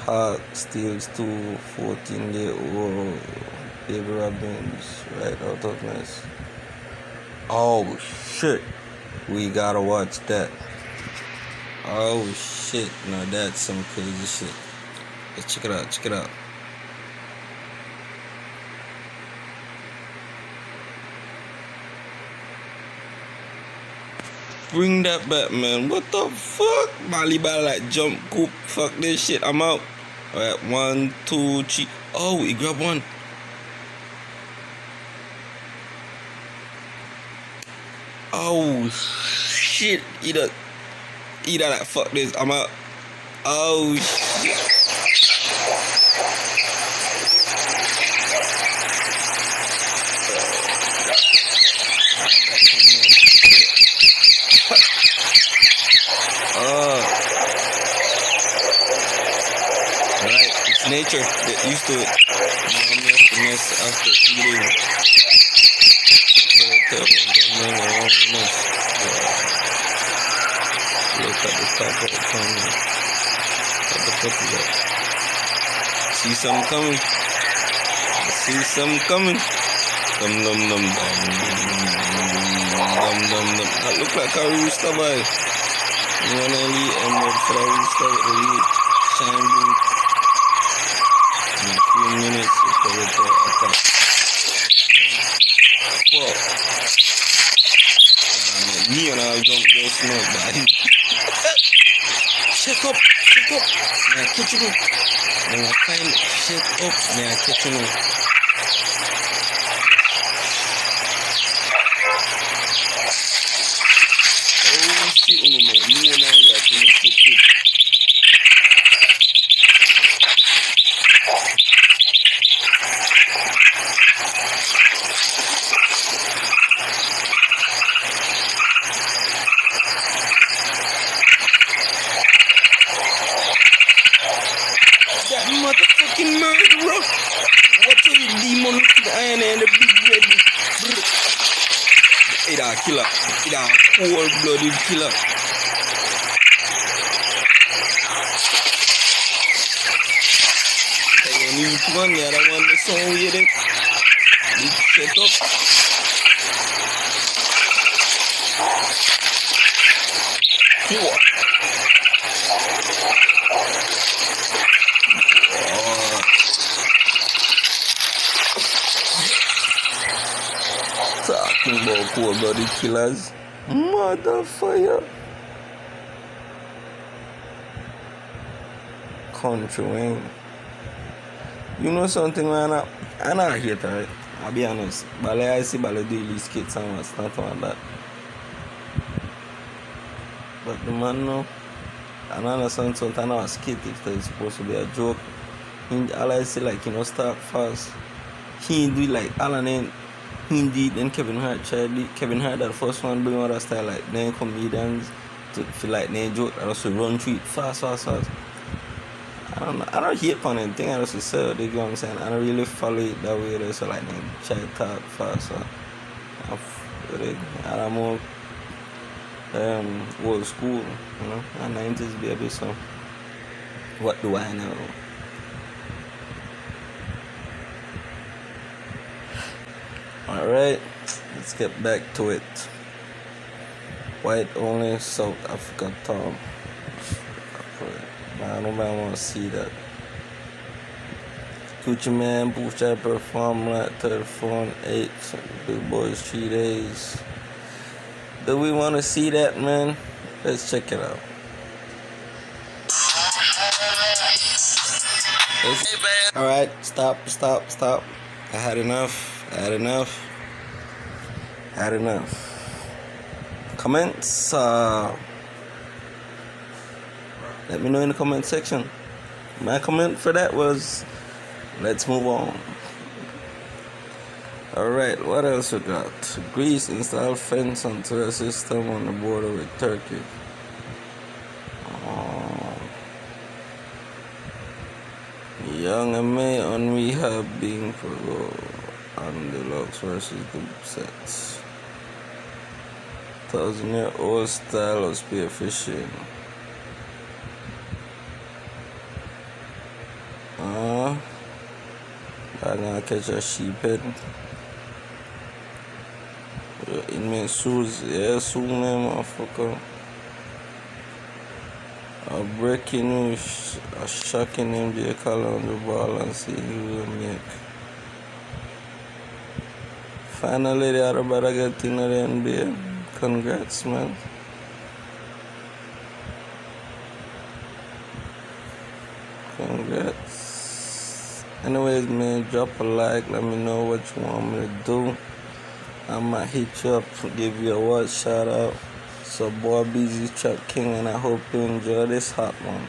Hawk steals 2 14-day-old baby robins right out of nest. Oh shit, we gotta watch that. Oh shit, now that's some crazy shit. Let's check it out, check it out. Bring that back, man. What the fuck? Bali like jump, coop, fuck this shit, I'm out. Alright, 1, 2, 3. Oh, he grabbed one. Oh shit, either like fuck this, I'm out. Oh shit. Right, it's nature. Get used to it. You know, mess after 2 days. Look at the top of the camera. What the fuck is that? See something coming. See something coming. Dum dum dum dum dum dum dum. That look like a rooster, boy. You wanna eat emerald for a rooster with the lead shine blue. In a few minutes, it's going to attack. Fuck. Me and I jump just now, buddy. Shake up, shake up. May I catch you now? May I find shake up? May I catch you now? Oh shit, no man. Me and I are going to shake it. That motherfucking murderer! What's your demon with the iron and the big red? It's a killer. It's a cold-blooded killer. You need one, the other one, the song with it. Big set up. What? Talking about cold-blooded killers. Motherfucker. Country Wayne. You know something, man? I'm not a hater, right? I'll be honest. But like I see Bale do these skits and what's not on that. But the man no. I don't understand something about skit if it's supposed to be a joke. All I see like, you know, start fast. He do like Alan and he did, then Kevin Hart tried it. Kevin Hart that first one doing other style like then comedians to feel like they joke and also run through it fast. I don't hate on anything, I just say, you know what I'm saying? I don't really follow it that way, so like they try to talk fast. So I'm more old school, you know, and 90s baby, so what do I know? Alright, let's get back to it. White only South Africa Tom. Man, nobody want to see that. Gucci Man, Boost perform like 34 8, Big Boys 3 days. Do we want to see that, man? Let's check it out. Alright, stop. I had enough. Comments, let me know in the comment section. My comment for that was, let's move on. Alright, what else we got? Greece install fence onto a system on the border with Turkey. Young M.A. on rehab being parole on Deluxe versus the sets. 1,000-year-old style of spearfishing. I'm gonna catch a sheephead. Inmate Susie, yeah, soon, motherfucker. A breaking news, a shocking NBA call on the ball and see who will make. Finally, the other brother get in the NBA. Congrats, man. Congrats. Anyways, man, drop a like. Let me know what you want me to do. I might hit you up, give you a watch shout out. So, boy, Busy Trap King, and I hope you enjoy this hot one.